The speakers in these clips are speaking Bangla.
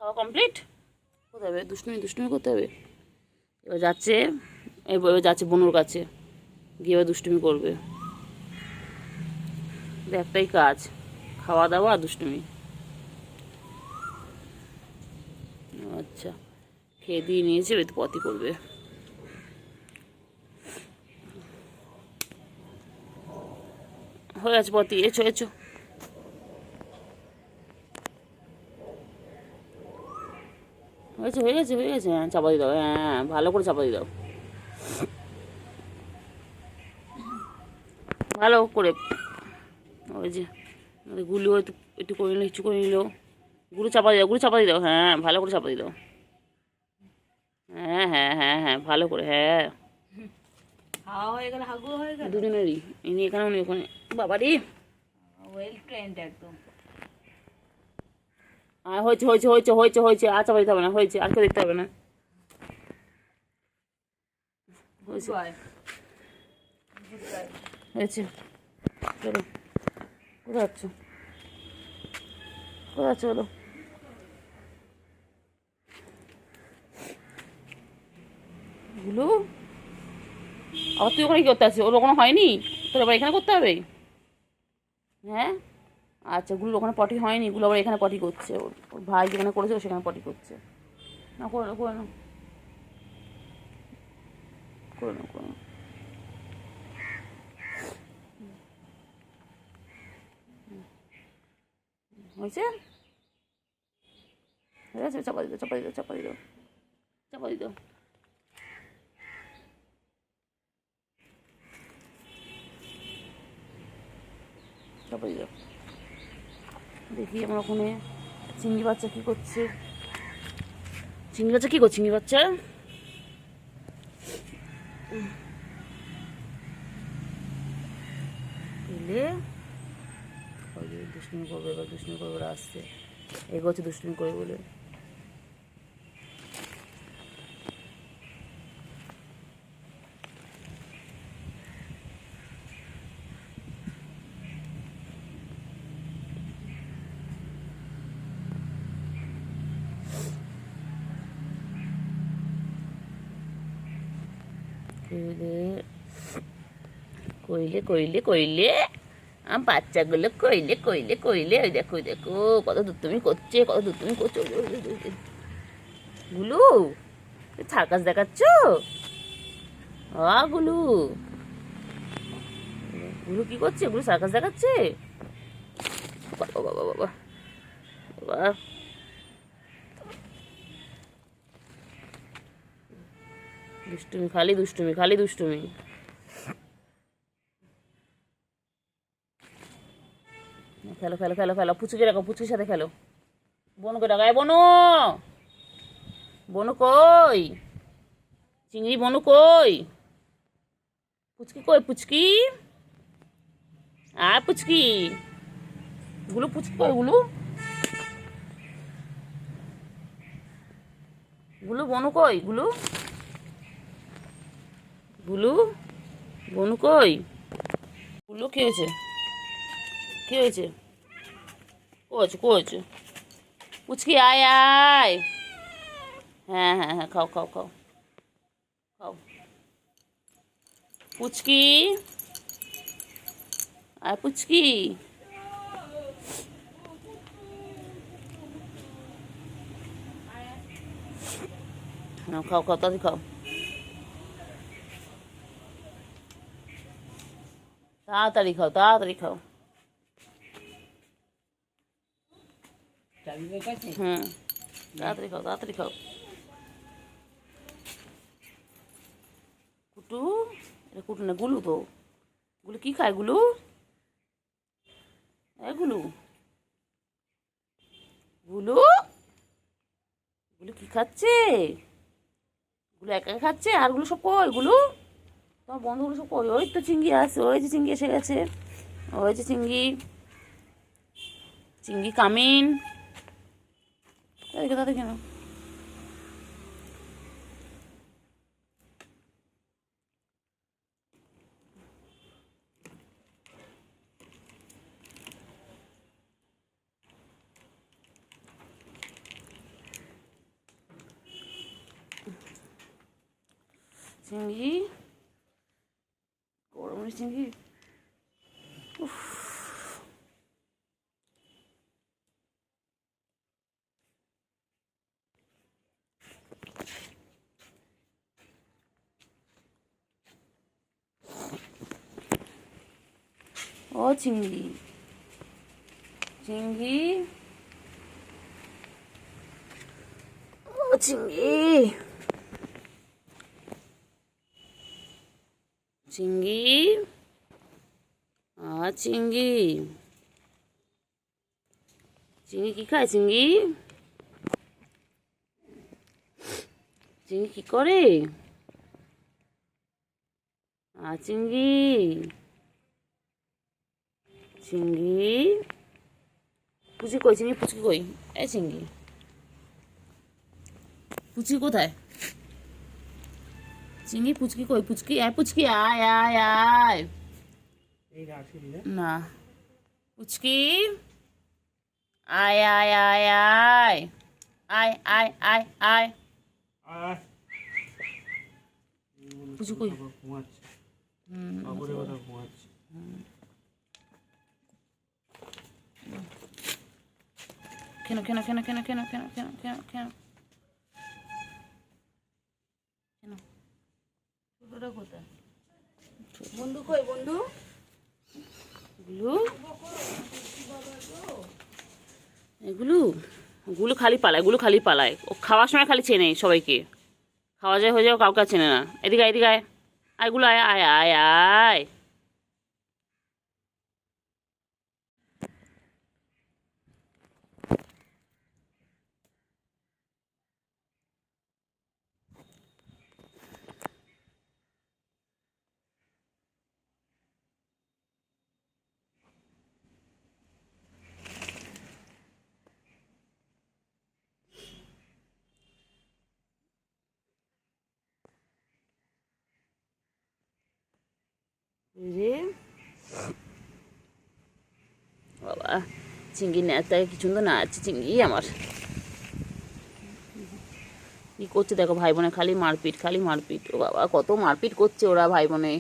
খাওয়া কমপ্লিট। কোথায় হবে? দুষ্টুমি করতে হবে। এবার যাচ্ছে বনুর কাছে, গিয়ে এবার দুষ্টুমি করবে। একটাই কাজ, খাওয়া দাওয়া আর দুষ্টুমি। আচ্ছা, খেয়ে দিয়ে নিয়েছে, এবার তো পটি করবে। হয়ে গেছে পটি, এছো এছো। হয়ে গেছে। হ্যাঁ, চাপা দিয়ে দাও। হ্যাঁ, ভালো করে চাপা দিয়ে দাও, ভালো করে। ওই যে গুলো একটু একটু করে নিল, একটু করে নিল। গুলো চাপা দিয়ে দাও। হ্যাঁ, ভালো করে চাপা দিয়ে দাও। হ্যাঁ, ভালো করে। হ্যাঁ, খাওয়া হয়ে গেল, হাগু হয়ে গেল দুজনেরই। ইনি এখানে, উনি ওখানে। বাবারি, ওয়েল ট্রেন্ড একদম। হয়েছে। আর চাপা দিতে হবে না, হয়েছে। আর কেউ দেখতে হবে না, হয়েছে। হয়েছে, চলো। কোথায় যাচ্ছ? বলো। গুলো, আবার তুই ওখানে কি করতে আসছিস? ওর ওখানে হয়নি, তোর আবার এখানে করতে হবে? হ্যাঁ, আচ্ছা, গুলো ওখানে পটি হয়নি, গুলো আবার এখানে পটি করছে। ওর ভাই যেখানে করেছে ও সেখানে পটি করছে। না, করে নাও করে নাও করে নাও করে নাও। হয়েছে, হয়ে গেছে। চাপা দিও, চাপা দিও, চাপা দিও, চাপা দিও। চাপা দিও। দেখি আমার ওখানে চিংড়ি বাচ্চা কী করছে। চিংড়ি বাচ্চা কী করছে? চিংড়ি বাচ্চা এলে দুষ্টুমি করবে, এবার দুষ্টুমি করবে। ওরা আসছে, এগোচ্ছে দুষ্টুমি করে বলে। কইলে বাচ্চাগুলো কইলে ওই দেখো কত দুষ্টুমি করছে, গুলু, সার্কাস দেখাচ্ছ? গুলু, গুলু কি করছে? গুলু সার্কাস দেখাচ্ছে। বাবা, খালি দুষ্টুমি। খেলো, পুচুকে রাখো, পুচুর সাথে খেলো। বনুকে ডাকায়, বনু কই? চিংড়ি বনু কই? পুচকি কই? পুচকি, পুচকি, গুলু পুচকি কই? গুলু বনু কই? গুলু বনু কই? গুলু কি হয়েছে? কই হয়েছে? পুচকি আয়। হ্যাঁ, খাও। পুচকি, পুচকি, খাও, তাড়াতাড়ি খাও। তাড়াতাড়ি খাও। হুম, তাড়াতাড়ি খাও। কুটু, এটা কুটু না, গুলু তো। গুলু কি খায়? গুলু গুলু গুলু গুলু কি খাচ্ছে? গুলো একা খাচ্ছে, আর গুলো সব কই? তোমার বন্ধুগুলো সব কই? ওই তো চিংড়ি আসছে, ওই যে চিংড়ি এসে গেছে। ওই যে চিংড়ি কামিন। তাদের কেন? চিংড়ি, গরমের চিংড়ি। উফ, ও চিংড়ি, চিংড়ি, ও চিংড়ি, চিংড়ি, চিংড়ি, চিংড়ি কি খায়? চিংড়ি, চিংড়ি কি করে? চিংড়ি, চিংড়ি, পুচি কই? চিংড়ি পুচকি কই? এই চিংড়ি, পুচকি কোথায়? চিংড়ি পুচকি কই? পুচকি আয়, পুচকি আয় আয় আয়। না, পুচকি আয় আয় আয় আয় আয় আয় আয় আয়। পুচকি কই? কেন কেন কেন কেন কেন কেন কেন কেন কেন কেন? ছোটটা কোথায়? বন্ধু কই? বন্ধু এগুলো এগুলো ওগুলো খালি পালায়, এগুলো খালি পালায়। ও খাওয়ার সময় খালি চেনে সবাইকে, খাওয়া যায় হয়ে যাও কাউকে চেনে না। এদিকে আয়, এদিকে আয়, আয়গুলো আয় আয় আয় আয়। রে বাবা, চিংড়ি নেতায় কি সুন্দর নাচছে চিংড়ি আমার। কি করছে দেখো, ভাই বোনে খালি মারপিট, খালি মারপিট। ও বাবা, কত মারপিট করছে ওরা ভাই বোনে,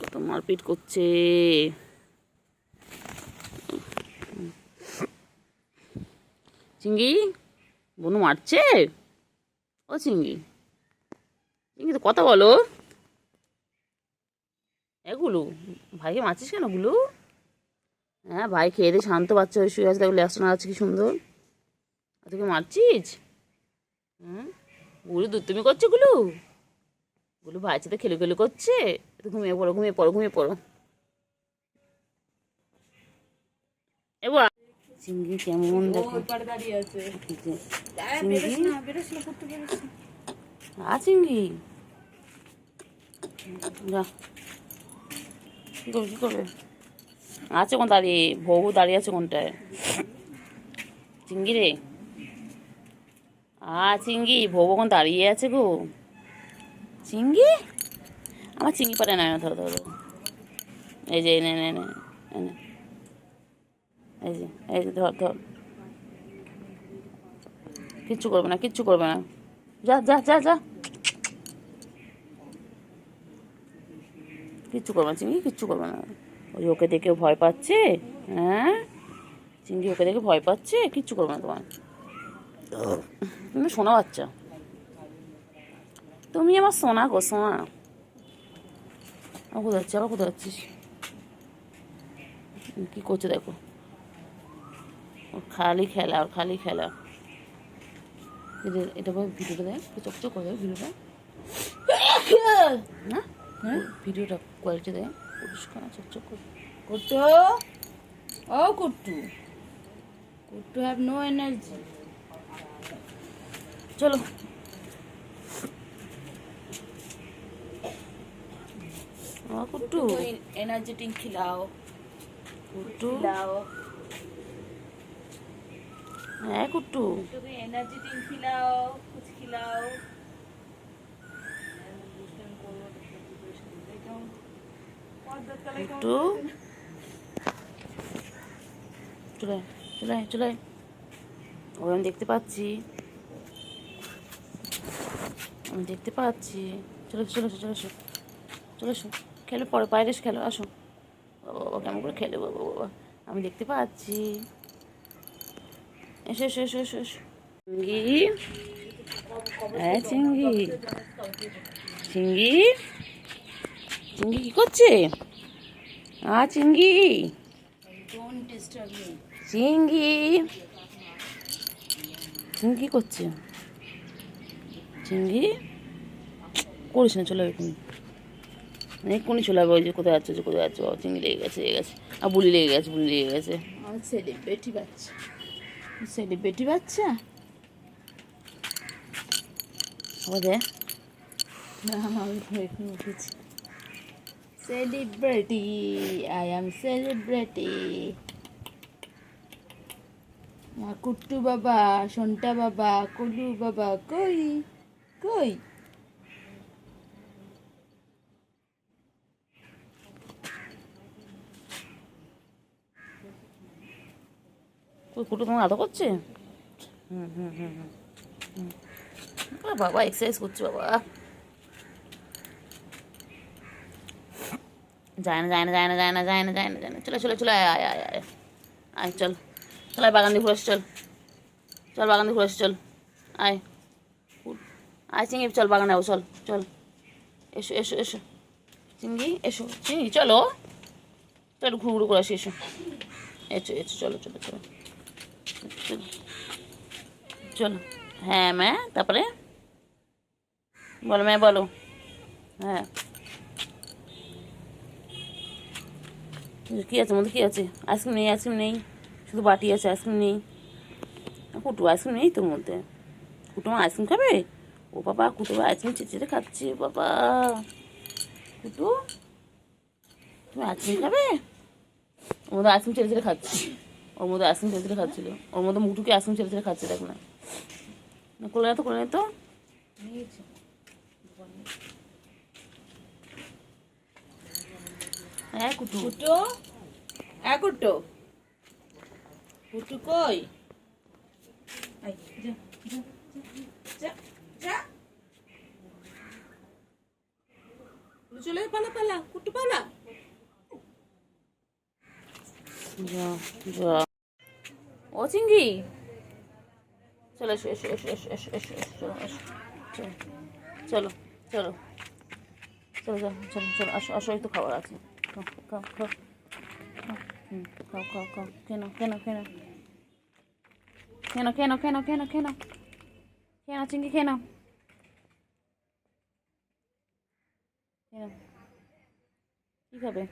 কত মারপিট করছে। চিংড়ি বনু মারছে। ও চিংড়ি, চিংড়ি তো কথা বলো। এগুলো ভাইকে মারছিস কেন গুলো? হ্যাঁ, ভাই খেয়ে দিয়ে শান্ত বাচ্চা হয়ে শুয়ে আছে, দেখো লেসটা আছে কি সুন্দর। আর তোকে মারছিস? হুম, গুলো দুধ করছে গুলো, গুলো ভাইয়ের সাথে খেলে খেলে করছে। তো ঘুমিয়ে পড়ো, ঘুমিয়ে পড়ো, ঘুমিয়ে পড়ো। এবার চিংড়ি কেমন দেখো, দাঁড়িয়ে আছে। চিংড়ি যা, কি করবে কি করবে? আছে কোন দাঁড়িয়ে, ভৌ দাঁড়িয়ে আছে কোনটায়? চিংড়ি রে, চিংড়ি ভৌ কোন দাঁড়িয়ে আছে গো। চিংড়ি, আমার চিংড়ি পারে না, ধরো ধরো। এই যে এনে এনে এনে এনে, এই যে এই যে ধর ধর। কিচ্ছু করবে না, কিচ্ছু করবে না, যা যা যা যা। কিচ্ছু করবে না চিংড়ি, কিচ্ছু করবে না। ওই ওকে দেখে ভয় পাচ্ছে। হ্যাঁ, চিংড়ি ওকে দেখে ভয় পাচ্ছে, কিচ্ছু করবে না তোমার। তুমি সোনা বাচ্চা, তুমি আমার সোনা গো, সোনা। আমার কোথায় যাচ্ছিস, আবার কোথায় যাচ্ছিস? কি করছে দেখো, ওর খালি খেলা, ওর খালি খেলা। এটা ভিডিওটা দেয়, চকচক করে দেয় ভিডিওটা না, ভিডিওটা কোয়ালিটি দেয় পরিষ্কার চকচক করে। কুট্টু, ও কুট্টু, কুট্টু হ্যাভ নো এনার্জি। চলো কুট্টু, एनर्जी ड्रिंक खिलाओ, কুট্টু, खिलाओ হ্যাঁ কুট্টু, एनर्जी ड्रिंक खिलाओ, कुछ खिलाओ। কুট্টু, চলে চলে চলে, ও আমি দেখতে পাচ্ছি। আমি দেখতে পাচ্ছি। চলে এসো, চলে এসো, চলে এসো, চলে এসো, খেলো পরে, বাইরে এসে খেলো, আসো। বাবা বাবা কেমন করে খেলে, বাবা বাবা, আমি দেখতে পাচ্ছি। এসো এসো এসো এসো এসো। চিঙ্গি, হ্যাঁ চিঙ্গি, চিঙ্গি, চিঙ্গি কি করছে? চিঙ্গি, Don't disturb me. চিঙ্গি, চিঙ্গি কি করছে? চিঙ্গি করিস না, চলে এক্ষুনি, এক্ষুনি চলে যাবে। ওই যে কোথায় যাচ্ছে, কোথায় যাচ্ছে, বাবা চিঙ্গি লেগে গেছে, লেগে গেছে, আর বুলি লেগে গেছে, বুলি লেগে গেছে। আমার সেলিব্রিটি বাচ্চা, সেলিব্রিটি বাচ্চা। আবার দে, না আমি এখন উঠেছি। Celebrity, I am celebrity. Kuttu বাবা, সন্টা বাবা, কুলু বাবা, কই কই? ওই কুটু তোমার আদর করছে? হুম হুম হুম হুম হুম। বাবা এক্সারসাইজ করছে বাবা। যায় না, যায় না, যায় না, যায় না, যায় না, যায় না, যায় না, চলে চলে চলে, আয় আয় আয় আয় আয়, চল চল, আয় বাগান দিয়ে ঘুরে আসি, চল চল, বাগান দিয়ে ঘুরে আসি, চল আয়, আয় চিঙ্গি, চল বাগানে যাবো, চল চল, এসো এসো এসো চিঙ্গি, এসো চিঙ্গি, চলো চলো, ঘুরু ঘুরু করে আসি, এসো এসো এসো, চলো চলো চলো চলো চলো। হ্যাঁ ম্যা, তারপরে বলো ম্যা, বলো। হ্যাঁ, কী আছে মধ্যে, কী আছে? আইসক্রিম নেই, আইসক্রিম নেই, শুধু বাটি আছে, আইসক্রিম নেই। কুটু আইসক্রিম নেই তোর মধ্যে? কুটু মা আইসক্রিম খাবে? ও বাবা, কুটু আইসক্রিম চেঁচে খাচ্ছে, বাবা কুটু, তুমি আইসক্রিম খাবে? ওর মধ্যে আইসক্রিম ছেড়ে ছেড়ে খাচ্ছি, ওর মধ্যে আইসক্রিম ছেড়ে ছেড়ে খাচ্ছিল, ওর মধ্যে মুটুকে আইসক্রিম ছেড়ে ছেড়ে খাচ্ছে, দেখ না, কোলে না তো, কোলে না তো। হ্যাঁ কুটু, কুটু, কুটু, কুটু কই? আই, যা যা যা যা। চলে পালা পালা, কুটু পালা। যা যা, ও চিঙ্গি, চলো এসো এসো এসো এসো এসো এসো এসো, চলো এসো, চলো চলো চলো চলো চলো চলো, আসো আসো, একটু খাবার আছে, খাও খাও খাও খাও, খাও খাও খাও, কেন কেন কেন কেন কেন কেন কেন কেন কেন চিঙ্গি, কেন কেন, কী খাবে?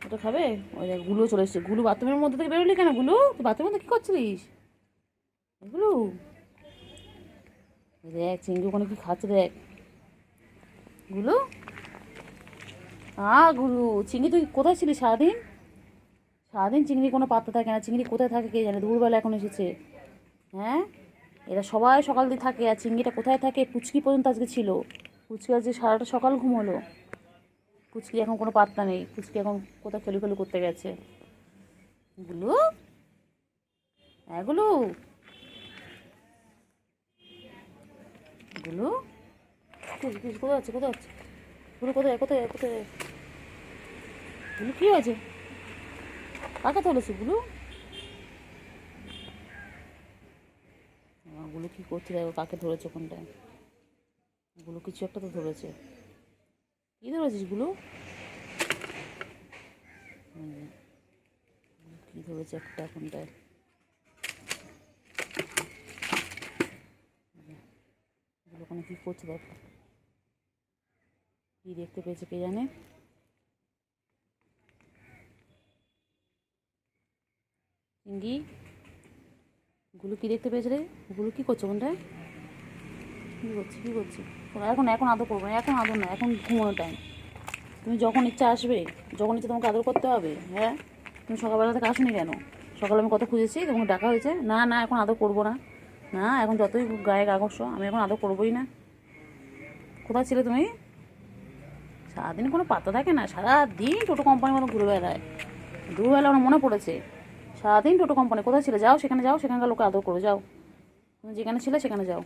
ওটা খাবে? ওই দেখ গুলো চলে এসছে, গুলো বাথরুমের মধ্যে থেকে বেরোলি কেন? গুলো তুই বাথরুমের মধ্যে কী করছিলিস? এগুলো দেখ চিঙ্গি ওখানে কি খাচ্ছে, দেখ গুলো, গুলো, চিংড়ি তুই কোথায় ছিলি সারাদিন? সারাদিন চিংড়ি কোনো পাত্তা থাকে না, চিংড়ি কোথায় থাকে কে জানে, দুপুরবেলা এখন এসেছে। হ্যাঁ, এরা সবাই সকাল দিয়ে থাকে, আর চিংড়িটা কোথায় থাকে? পুচকি পর্যন্ত আজকে ছিল, পুচকি আজকে সারাটা সকাল ঘুমোলো, পুচকি এখন কোনো পাত্তা নেই, পুচকি এখন কোথায় খেলু খেলু করতে গেছে। গুলো, গুলো, গুলো, কোথায় আছে, কোথায় আছে গুলো, কোথায় কোথায় কোথায় গুলো, কী হয়েছে? কাকে তুলেছে গুলো? গুলো কী করছে দেখো, কাকে ধরেছে কোনটায়? গুলো কিছু একটা তো ধরেছে, কী ধরেছিস গুলো? কী ধরেছে একটা কোনটায়? গুলো ওখানে কী করছে দেখো, কী দেখতে পেয়েছে কে জানে। চিঙ্গি, গুলো কী দেখতে পেয়েছে রে? গুলো কী করছে কোনটায়? কী করছে, কী করছে? এখন এখন আদর করবো না, এখন আদর না, এখন ঘুমানোর টাইম। তুমি যখন ইচ্ছা আসবে, যখন ইচ্ছা তোমাকে আদর করতে হবে। হ্যাঁ, তুমি সকালবেলা থেকে আসোনি কেন? সকালে আমি কত খুঁজেছি, তোমাকে ডাকা হয়েছে? না না, এখন আদর করবো না, না এখন যতই গায়ে গাগস্য, আমি এখন আদর করবোই না। কোথায় ছিলে তুমি? সারাদিন কোনো পাত্তা থাকে না, সারাদিন টোটো কোম্পানির মতো ঘুরে বেড়ায়। দুবেলা আমার মনে পড়েছে, সারাদিন টোটো কোম্পানি, কোথায় ছিলে? যাও সেখানে, যাও সেখানকার লোকে আদর করো, যাও তুমি যেখানে ছিলে সেখানে যাও।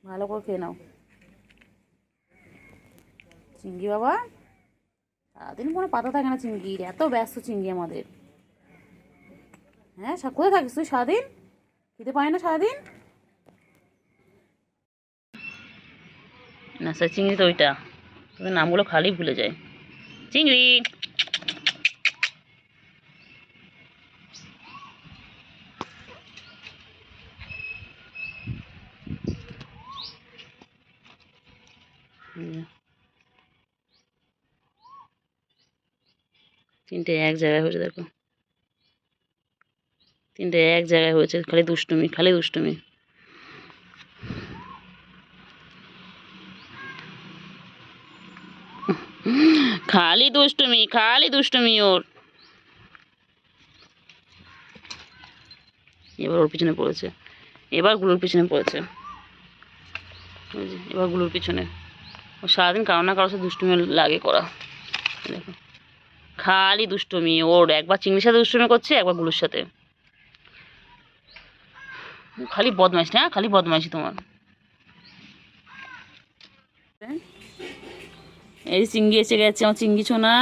ভালো করে খেয়ে নাও। চিংড়ি বাবা সারাদিন কোনো পাতা থাকে না চিংড়ির, এত ব্যস্ত চিংড়ি আমাদের। হ্যাঁ কোথায় থাকিস তুই সারাদিন? খেতে পাই না সারাদিন? না স্যার চিংড়ি তো ওইটা, তোদের নামগুলো খালি ভুলে যায়। চিংড়ি তিনটে এক জায়গায় হয়েছে, দেখো তিনটে এক জায়গায় হয়েছে, খালি দুষ্টুমি খালি দুষ্টুমি। খালি দুষ্টুমি খালি দুষ্টুমি ওর। এবার ওর পিছনে পড়েছে, এবার গুলোর পিছনে পড়েছে, ওই যে এবার গুলোর পিছনে। ও সারাদিন কারো না কারোর সাথে দুষ্টুমি লাগে করা, দেখো খালি দুষ্টুমি ওর। একবার চিংড়ির সাথে দুষ্টুমি করছে, একবার গুলোর সাথে। খালি বদমাইশ না, খালি বদমাইশি তোমার। এই চিংড়ি এসে গেছে আমার চিংড়ি ছোনা।